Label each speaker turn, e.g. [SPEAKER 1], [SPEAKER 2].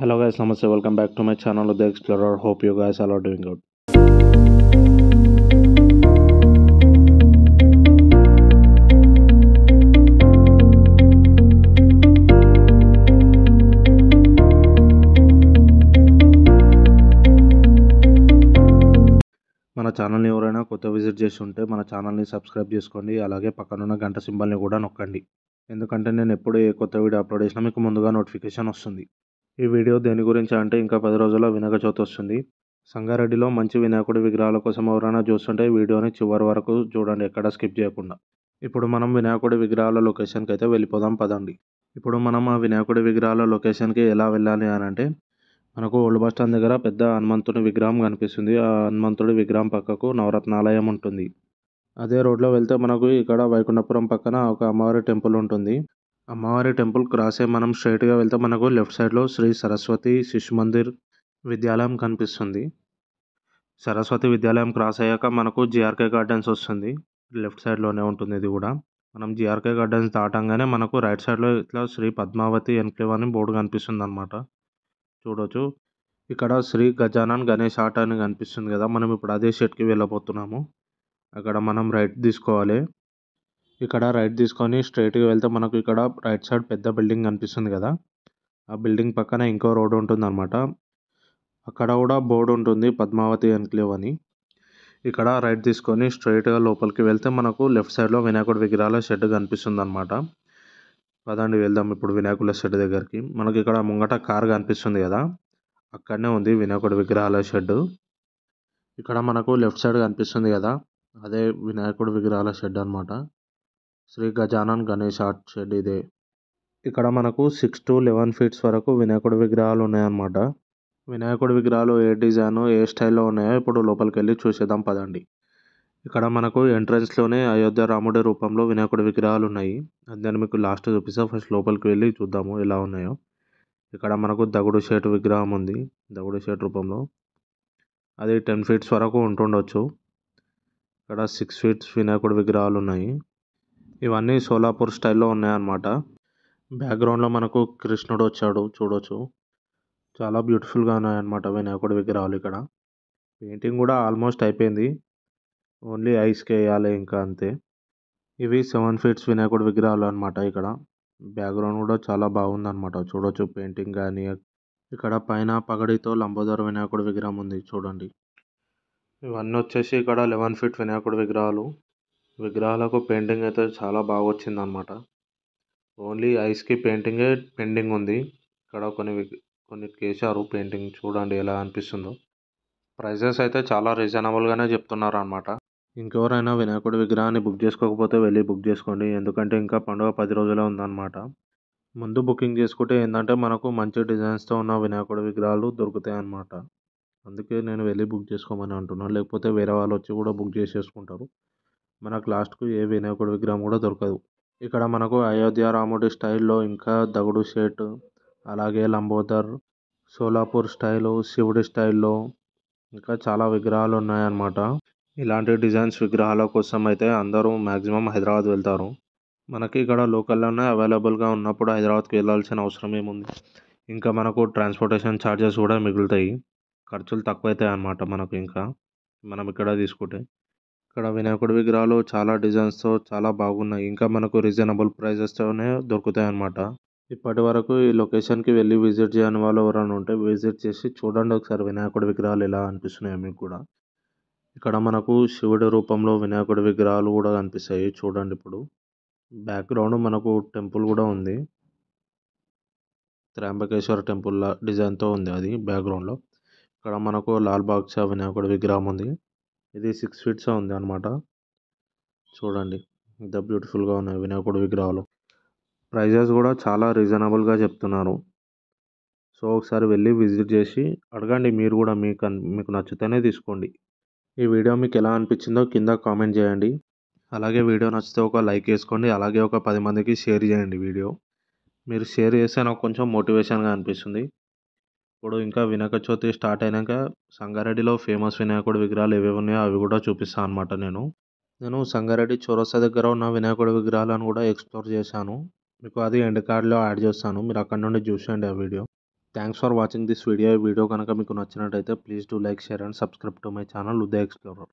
[SPEAKER 1] Hello guys, namaste. Welcome back to my channel, The Explorer. Hope you guys all are doing good. మన ఛానల్ని ఎవరైనా కొత్త visit చేసి ఉంటే మన ఛానల్ని సబ్స్క్రైబ్ చేసుకోండి. అలాగే పక్కనున్న గంట సింబల్ని కూడా నొక్కండి. ఎందుకంటే నేను ఎప్పుడు ఏ కొత్త వీడియో అప్లోడ్ చేసినా మీకు ముందుగా నోటిఫికేషన్ వస్తుంది. ఈ వీడియో దేని గురించి అంటే ఇంకా 10 రోజుల్లో వినాయక చవితి వస్తుంది. సంగారెడ్డిలో మంచి వినాయకుడి విగ్రహాల కోసం ఎవరైనా చూస్తుంటే వీడియోని చివరి వరకు చూడండి, ఎక్కడ స్కిప్ చేయకుండా. ఇప్పుడు మనం వినాయకుడి విగ్రహాల లొకేషన్కి అయితే వెళ్ళిపోదాం పదండి. ఇప్పుడు మనం ఆ వినాయకుడి విగ్రహాల లొకేషన్కి ఎలా వెళ్ళాలి అని అంటే, మనకు ఓల్డ్ బస్ స్టాండ్ దగ్గర పెద్ద హనుమంతుడి విగ్రహం కనిపిస్తుంది. ఆ హనుమంతుడి విగ్రహం పక్కకు నవరత్నాలయం ఉంటుంది. అదే రోడ్లో వెళ్తే మనకు ఇక్కడ వైకుంఠపురం పక్కన ఒక అమ్మవారి టెంపుల్ ఉంటుంది. అమ్మవారి టెంపుల్ క్రాస్ అయ్యి మనం స్ట్రైట్గా వెళ్తే మనకు లెఫ్ట్ సైడ్లో శ్రీ సరస్వతి శిశు మందిర్ విద్యాలయం కనిపిస్తుంది. సరస్వతి విద్యాలయం క్రాస్ అయ్యాక మనకు జిఆర్కే గార్డెన్స్ వస్తుంది. లెఫ్ట్ సైడ్లోనే ఉంటుంది ఇది కూడా. మనం జిఆర్కే గార్డెన్స్ దాటంగానే మనకు రైట్ సైడ్లో ఇట్లా శ్రీ పద్మావతి ఎన్క్లేవ్ అని బోర్డు కనిపిస్తుంది అనమాట. చూడొచ్చు. ఇక్కడ శ్రీ గజానన్ గణేష్ ఆర్ట్ అని కనిపిస్తుంది కదా, మనం ఇప్పుడు అదే షెడ్కి వెళ్ళబోతున్నాము. అక్కడ మనం రైట్ తీసుకోవాలి. ఇక్కడ రైట్ తీసుకొని స్ట్రైట్గా వెళ్తే మనకు ఇక్కడ రైట్ సైడ్ పెద్ద బిల్డింగ్ కనిపిస్తుంది కదా, ఆ బిల్డింగ్ పక్కన ఇంకో రోడ్ ఉంటుంది అనమాట. అక్కడ కూడా బోర్డు ఉంటుంది పద్మావతి ఎన్క్లేవ్ అని. ఇక్కడ రైట్ తీసుకొని స్ట్రైట్గా లోపలికి వెళ్తే మనకు లెఫ్ట్ సైడ్లో వినాయకుడి విగ్రహాల షెడ్ కనిపిస్తుంది అనమాట. పదండి వెళ్దాం ఇప్పుడు వినాయకుల షెడ్ దగ్గరికి. మనకి ఇక్కడ ముంగట కార్ కనిపిస్తుంది కదా, అక్కడనే ఉంది వినాయకుడి విగ్రహాల షెడ్. ఇక్కడ మనకు లెఫ్ట్ సైడ్ కనిపిస్తుంది కదా, అదే వినాయకుడి విగ్రహాల షెడ్ అనమాట. శ్రీ గజానన్ గణేష్ ఆర్ట్ షెడ్ ఇదే. ఇక్కడ మనకు 6 to 11 feet వరకు వినాయకుడి విగ్రహాలు ఉన్నాయన్నమాట. వినాయకుడి విగ్రహాలు ఏ డిజైన్ ఏ స్టైల్లో ఉన్నాయో ఇప్పుడు లోపలికి వెళ్ళి చూసేద్దాం పదండి. ఇక్కడ మనకు ఎంట్రన్స్లోనే అయోధ్య రాముడి రూపంలో వినాయకుడి విగ్రహాలు ఉన్నాయి. దాన్ని మీకు లాస్ట్ చూపిస్తా, ఫస్ట్ లోపలికి వెళ్ళి చూద్దాము ఎలా ఉన్నాయో. ఇక్కడ మనకు దగుడు షేటు విగ్రహం ఉంది, దగుడు షేటు రూపంలో. అది 10 feet వరకు ఉంటుండొచ్చు. ఇక్కడ 6 feet వినాయకుడి విగ్రహాలు ఉన్నాయి. ఇవన్నీ సోలాపూర్ స్టైల్లో ఉన్నాయన్నమాట. బ్యాక్గ్రౌండ్లో మనకు కృష్ణుడు వచ్చాడు చూడొచ్చు. చాలా బ్యూటిఫుల్గా ఉన్నాయన్నమాట వినాయకుడి విగ్రహాలు. ఇక్కడ పెయింటింగ్ కూడా ఆల్మోస్ట్ అయిపోయింది, ఓన్లీ ఐస్కి వేయాలి ఇంకా అంతే. ఇవి 7 feet వినాయకుడి విగ్రహాలు అనమాట. ఇక్కడ బ్యాక్గ్రౌండ్ కూడా చాలా బాగుందన్నమాట, చూడొచ్చు పెయింటింగ్ కానీ. ఇక్కడ పైన పగడితో లంబోదర వినాయకుడి విగ్రహం ఉంది చూడండి. ఇవన్నీ వచ్చేసి ఇక్కడ 11 feet వినాయకుడి విగ్రహాలు. విగ్రహాలకు పెయింటింగ్ అయితే చాలా బాగా వచ్చిందన్నమాట. ఓన్లీ ఐస్కి పెయింటింగే పెండింగ్ ఉంది. ఇక్కడ కొన్ని వేశారు పెయింటింగ్, చూడండి ఎలా అనిపిస్తుందో. ప్రైజెస్ అయితే చాలా రీజనబుల్గానే చెప్తున్నారు అనమాట. ఇంకెవరైనా వినాయకుడి విగ్రహాన్ని బుక్ చేసుకోకపోతే వెళ్ళి బుక్ చేసుకోండి, ఎందుకంటే ఇంకా పండుగ 10 రోజులే ఉందన్నమాట. ముందు బుకింగ్ చేసుకుంటే ఏంటంటే మనకు మంచి డిజైన్స్తో ఉన్న వినాయకుడి విగ్రహాలు దొరుకుతాయి అన్నమాట. అందుకే నేను వెళ్ళి బుక్ చేసుకోమని అంటున్నాను, లేకపోతే వేరే వాళ్ళు వచ్చి కూడా బుక్ చేసేసుకుంటారు. మనకు లాస్ట్కు ఏ వినాయకుడి విగ్రహం కూడా దొరకదు. ఇక్కడ మనకు అయోధ్య రాముడి స్టైల్లో ఇంకా దగుడు షేట్, అలాగే లంబోదర్, సోలాపూర్ స్టైలు, శివుడి స్టైల్లో ఇంకా చాలా విగ్రహాలు ఉన్నాయన్నమాట. ఇలాంటి డిజైన్స్ విగ్రహాల కోసం అయితే అందరూ మ్యాక్సిమం హైదరాబాద్ వెళ్తారు. మనకి ఇక్కడ లోకల్లోనే అవైలబుల్గా ఉన్నప్పుడు హైదరాబాద్కి వెళ్ళాల్సిన అవసరం ఏముంది. ఇంకా మనకు ట్రాన్స్పోర్టేషన్ ఛార్జెస్ కూడా మిగులుతాయి, ఖర్చులు తక్కువ అవుతాయి అన్నమాట మనకు. ఇంకా మనం ఇక్కడ తీసుకుంటే ఇక్కడ వినాయకుడి విగ్రహాలు చాలా డిజైన్స్తో చాలా బాగున్నాయి, ఇంకా మనకు రీజనబుల్ ప్రైజెస్తోనే దొరుకుతాయి అన్నమాట. ఇప్పటి వరకు ఈ లొకేషన్కి వెళ్ళి విజిట్ చేయని వాళ్ళు ఎవరైనా ఉంటే విజిట్ చేసి చూడండి ఒకసారి వినాయకుడి విగ్రహాలు ఎలా అనిపిస్తున్నాయో మీకు కూడా. ఇక్కడ మనకు శివుడి రూపంలో వినాయకుడి విగ్రహాలు కూడా కనిపిస్తాయి చూడండి. ఇప్పుడు బ్యాక్గ్రౌండ్ మనకు టెంపుల్ కూడా ఉంది, త్రయంబకేశ్వర టెంపుల్ డిజైన్తో ఉంది అది బ్యాక్గ్రౌండ్లో. ఇక్కడ మనకు లాల్ బాద్షా వినాయకుడి విగ్రహం ఉంది, ఇది 6 feet ఉంది అనమాట. చూడండి ఎంత బ్యూటిఫుల్గా ఉన్నాయి వినాయకుడి విగ్రహాలు. ప్రైజెస్ కూడా చాలా రీజనబుల్గా చెప్తున్నారు. సో ఒకసారి వెళ్ళి విజిట్ చేసి అడగండి, మీరు కూడా మీకు నచ్చితేనే తీసుకోండి. ఈ వీడియో మీకు ఎలా అనిపించిందో కింద కామెంట్ చేయండి. అలాగే వీడియో నచ్చితే ఒక లైక్ వేసుకోండి, అలాగే ఒక 10 మందికి షేర్ చేయండి వీడియో. మీరు షేర్ చేస్తే నాకు కొంచెం మోటివేషన్గా అనిపిస్తుంది. ఇప్పుడు ఇంకా వినాయక చవితి స్టార్ట్ అయినాక సంగారెడ్డిలో ఫేమస్ వినాయకుడి విగ్రహాలు ఏవేవి ఉన్నాయో అవి కూడా చూపిస్తాను అనమాట. నేను సంగారెడ్డి చౌరస్తా దగ్గర ఉన్న వినాయకుడి విగ్రహాలను కూడా ఎక్స్ప్లోర్ చేశాను. మీకు అది ఎండ్ కార్డ్లో యాడ్ చేస్తాను, మీరు అక్కడ నుండి చూసేయండి ఆ video. Thanks for watching this video. ఈ వీడియో కనుక మీకు నచ్చినట్టయితే please do like, share and subscribe to my channel Uday explorer.